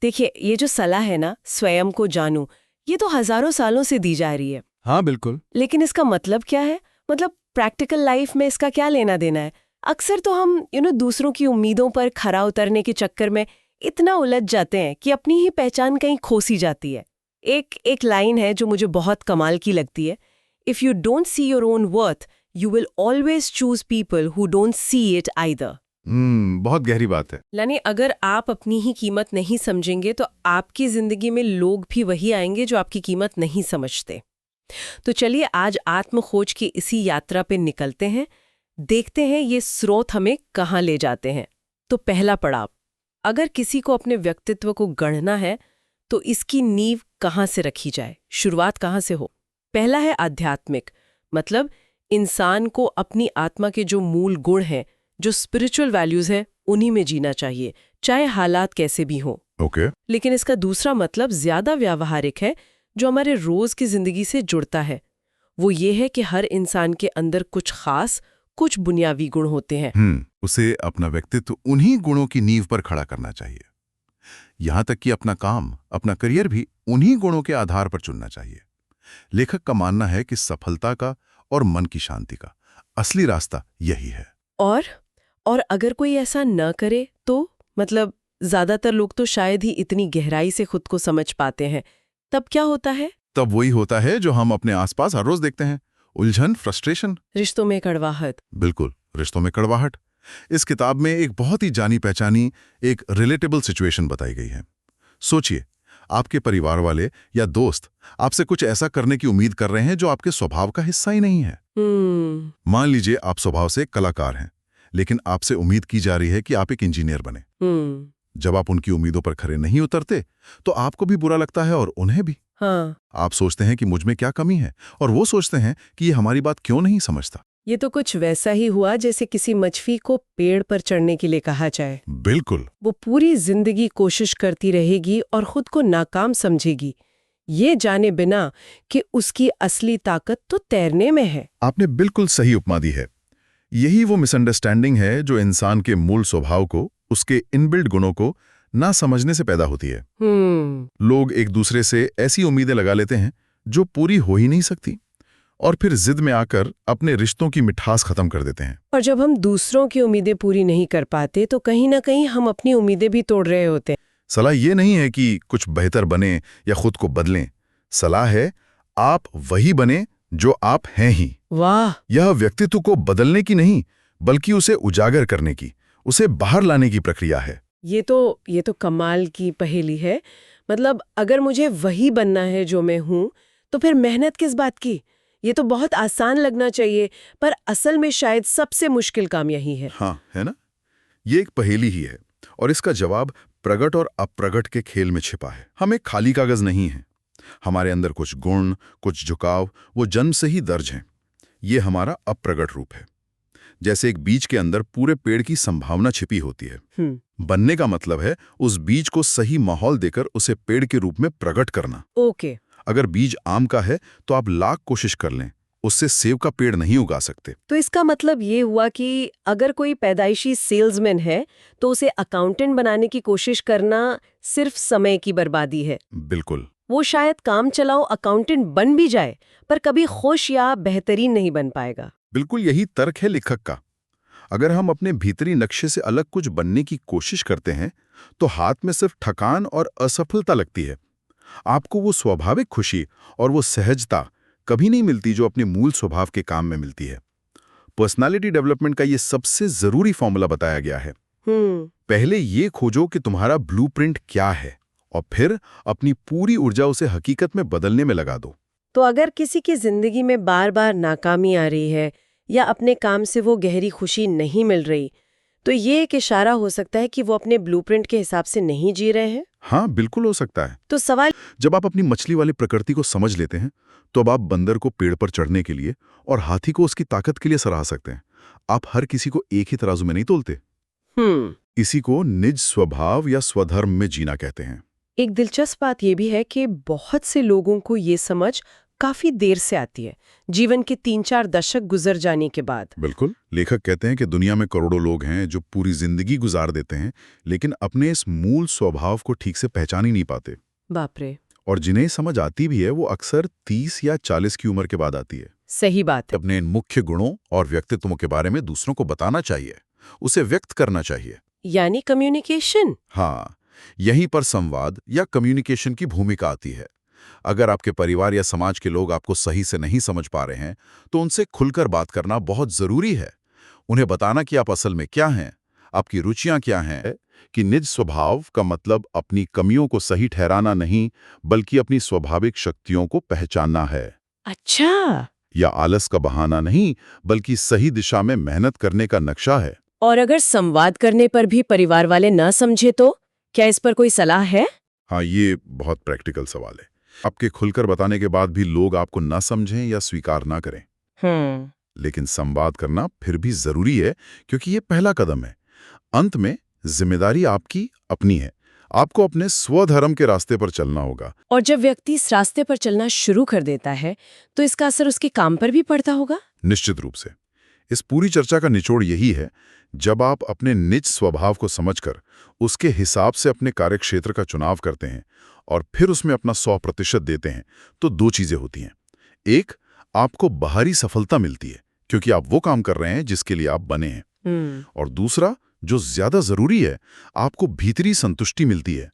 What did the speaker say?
देखिए, ये जो सलाह है ना, स्वयं को जानूं, ये तो हजारों सालों से दी जा रही है। हाँ बिल्कुल। लेकिन इसका मतलब क्या है? मतलब प्रैक्टिकल लाइफ में इसका क्या लेना देना है? अक्सर तो हम दूसरों की उम्मीदों पर खरा उतरने के चक्कर में इतना उलझ जाते हैं कि अपनी ही पहचान कहीं खोसी जाती है। एक लाइन है जो मुझे बहुत कमाल की लगती है। If you don't see your own worth, you will always choose people who don't see it either. बहुत गहरी बात है। यानी अगर आप अपनी ही कीमत नहीं समझेंगे तो आपकी जिंदगी में लोग भी वही आएंगे जो आपकी कीमत नहीं समझते। तो चलिए आज आत्म खोज की इसी यात्रा पे निकलते हैं, देखते हैं ये स्रोत हमें कहाँ ले जाते हैं। तो पहला पड़ाव, अगर किसी को अपने व्यक्तित्व को गढ़ना है तो इसकी नींव कहाँ से रखी जाए, शुरुआत कहाँ से हो? पहला है आध्यात्मिक, मतलब इंसान को अपनी आत्मा के जो मूल गुण हैं, जो स्पिरिचुअल वैल्यूज हैं, उन्हीं में जीना चाहिए, चाहे हालात कैसे भी हों। ओके। लेकिन इसका दूसरा मतलब ज्यादा व्यावहारिक है, जो हमारे रोज की जिंदगी से जुड़ता है। वो ये है कि हर इंसान के अंदर कुछ खास, कुछ बुनियादी गुण होते हैं। उसे अपना व्यक्तित्व उन्हीं गुणों की नींव पर खड़ा करना चाहिए। यहां तक कि अपना काम, अपना करियर भी उन्हीं गुणों के आधार पर चुनना चाहिए। लेखक का मानना है कि सफलता का और मन की शांति का असली रास्ता यही है। और अगर कोई ऐसा न करे तो मतलब ज्यादातर लोग तो शायद ही इतनी गहराई से खुद को समझ पाते हैं, तब क्या होता है? तब वही होता है जो हम अपने आसपास हर रोज देखते हैं, उलझन, फ्रस्ट्रेशन, रिश्तों में कड़वाहट। बिल्कुल, रिश्तों में कड़वाहट। इस किताब में एक बहुत ही जानी पहचानी एक रिलेटेबल सिचुएशन बताई गई है। सोचिए, आपके परिवार वाले या दोस्त आपसे कुछ ऐसा करने की उम्मीद कर रहे हैं जो आपके स्वभाव का हिस्सा ही नहीं है। मान लीजिए आप स्वभाव से कलाकार हैं, लेकिन आपसे उम्मीद की जा रही है कि आप एक इंजीनियर बने। जब आप उनकी उम्मीदों पर खरे नहीं उतरते तो आपको भी बुरा लगता है और उन्हें भी। हाँ। आप सोचते हैं कि मुझ में क्या कमी है, और वो सोचते हैं कि ये हमारी बात क्यों नहीं समझता। ये तो कुछ वैसा ही हुआ जैसे किसी मछली को पेड़ पर चढ़ने के लिए कहा जाए। बिल्कुल। वो पूरी जिंदगी कोशिश करती रहेगी और खुद को नाकाम समझेगी, ये जाने बिना कि उसकी असली ताकत तो तैरने में है। आपने बिल्कुल सही उपमा दी है। यही वो मिसअंडरस्टैंडिंग है जो इंसान के मूल स्वभाव को, उसके इनबिल्ट गुणों को ना समझने से पैदा होती है। लोग एक दूसरे से ऐसी उम्मीदें लगा लेते हैं जो पूरी हो ही नहीं सकती, और फिर जिद में आकर अपने रिश्तों की मिठास खत्म कर देते हैं। और जब हम दूसरों की उम्मीदें पूरी नहीं कर पाते तो कहीं ना कहीं हम अपनी उम्मीदें भी तोड़ रहे होते हैं। सलाह ये नहीं है कि कुछ बेहतर बने या खुद को बदलें। सलाह है आप वही बने जो आप हैं ही। वाह! यह व्यक्तित्व को बदलने की नहीं, बल्कि उसे उजागर करने की, उसे बाहर लाने की प्रक्रिया है। ये तो कमाल की पहेली है। मतलब अगर मुझे वही बनना है जो मैं हूं, तो फिर मेहनत किस बात की? ये तो बहुत आसान लगना चाहिए, पर असल में शायद सबसे मुश्किल काम यही है। हाँ, है ना? ये एक पहेली ही है, और इसका जवाब प्रगट और अप्रगट के खेल में छिपा है। हम एक खाली कागज नहीं हैं। हमारे अंदर कुछ गुण, कुछ झुकाव, वो जन्म से ही दर्ज हैं। ये हमारा अप्रगट रूप है। जैसे एक बीज के अंदर पूरे पेड़ की संभावना छिपी होती है। बनने का मतलब है उस बीज को सही माहौल देकर उसे पेड़ के रूप में प्रकट करना। ओके। अगर बीज आम का है तो आप लाख कोशिश कर लें, उससे सेब का पेड़ नहीं उगा सकते। तो इसका मतलब ये हुआ कि अगर कोई पैदाइशी सेल्समैन है तो उसे अकाउंटेंट बनाने की कोशिश करना सिर्फ समय की बर्बादी है। बिल्कुल। वो शायद काम चलाओ अकाउंटेंट बन भी जाए, पर कभी खुश या बेहतरीन नहीं बन पाएगा। बिल्कुल यही तर्क है लेखक का। अगर हम अपने भीतरी नक्शे से अलग कुछ बनने की कोशिश करते हैं तो हाथ में सिर्फ थकान और असफलता लगती है। आपको वो स्वाभाविक खुशी और वो सहजता कभी नहीं मिलती जो अपने मूल स्वभाव के काम में मिलती है। पर्सनालिटी डेवलपमेंट का ये सबसे जरूरी फॉर्मूला बताया गया है। पहले ये खोजो कि तुम्हारा ब्लूप्रिंट क्या है, और फिर अपनी पूरी ऊर्जा उसे हकीकत में बदलने में लगा दो। तो अगर किसी की जिंदगी में बार बार नाकामी आ रही है या अपने काम से वो गहरी खुशी नहीं मिल रही, तो ये एक इशारा हो सकता है कि वो अपने ब्लूप्रिंट के हिसाब से नहीं जी रहे हैं। हाँ, बिल्कुल हो सकता है। तो सवाल, जब आप अपनी मछली वाली प्रकृति को समझ लेते हैं तो अब आप बंदर को पेड़ पर चढ़ने के लिए और हाथी को उसकी ताकत के लिए सराह सकते हैं। आप हर किसी को एक ही तराजू में नहीं तोलते। इसी को निज स्वभाव या स्वधर्म में जीना कहते हैं। एक दिलचस्प बात यह भी है कि बहुत से लोगों को ये समझ काफी देर से आती है, जीवन के 3-4 दशक गुजर जाने के बाद। बिल्कुल। लेखक कहते हैं कि दुनिया में करोड़ों लोग हैं जो पूरी जिंदगी गुजार देते हैं, लेकिन अपने इस मूल स्वभाव को ठीक से पहचान ही नहीं पाते। बाप रे। और जिन्हें समझ आती भी है वो अक्सर 30 या 40 की उम्र के बाद आती है। सही बात है। अपने इन मुख्य गुणों और व्यक्तित्वों के बारे में दूसरों को बताना चाहिए, उसे व्यक्त करना चाहिए। यानी कम्युनिकेशन। हाँ, यहीं पर संवाद या कम्युनिकेशन की भूमिका आती है। अगर आपके परिवार या समाज के लोग आपको सही से नहीं समझ पा रहे हैं, तो उनसे खुलकर बात करना बहुत जरूरी है। उन्हें बताना कि आप असल में क्या हैं, आपकी रुचियां क्या हैं, कि निज स्वभाव का मतलब अपनी कमियों को सही ठहराना नहीं, बल्कि अपनी स्वाभाविक शक्तियों को पहचानना है। अच्छा। या आलस का बहाना नहीं, बल्कि सही दिशा में मेहनत करने का नक्शा है। और अगर संवाद करने पर भी परिवार वाले न समझे तो क्या इस पर कोई सलाह है? हाँ, ये बहुत प्रैक्टिकल सवाल है। आपके खुलकर बताने के बाद भी लोग आपको ना समझें या स्वीकार ना करें, लेकिन संवाद करना फिर भी जरूरी है, क्योंकि ये पहला कदम है। अंत में जिम्मेदारी आपकी अपनी है। आपको अपने स्वधर्म के रास्ते पर चलना होगा। और जब व्यक्ति इस रास्ते पर चलना शुरू कर देता है, तो इसका असर उसके काम पर भी पड़ता होगा? निश्चित रूप से। इस पूरी चर्चा का निचोड़ यही है, जब आप अपने निज स्वभाव को समझकर उसके हिसाब से अपने कार्यक्षेत्र का चुनाव करते हैं और फिर उसमें अपना 100% देते हैं, तो दो चीजें होती हैं। एक, आपको बाहरी सफलता मिलती है, क्योंकि आप वो काम कर रहे हैं जिसके लिए आप बने हैं। और दूसरा, जो ज्यादा जरूरी है, आपको भीतरी संतुष्टि मिलती है,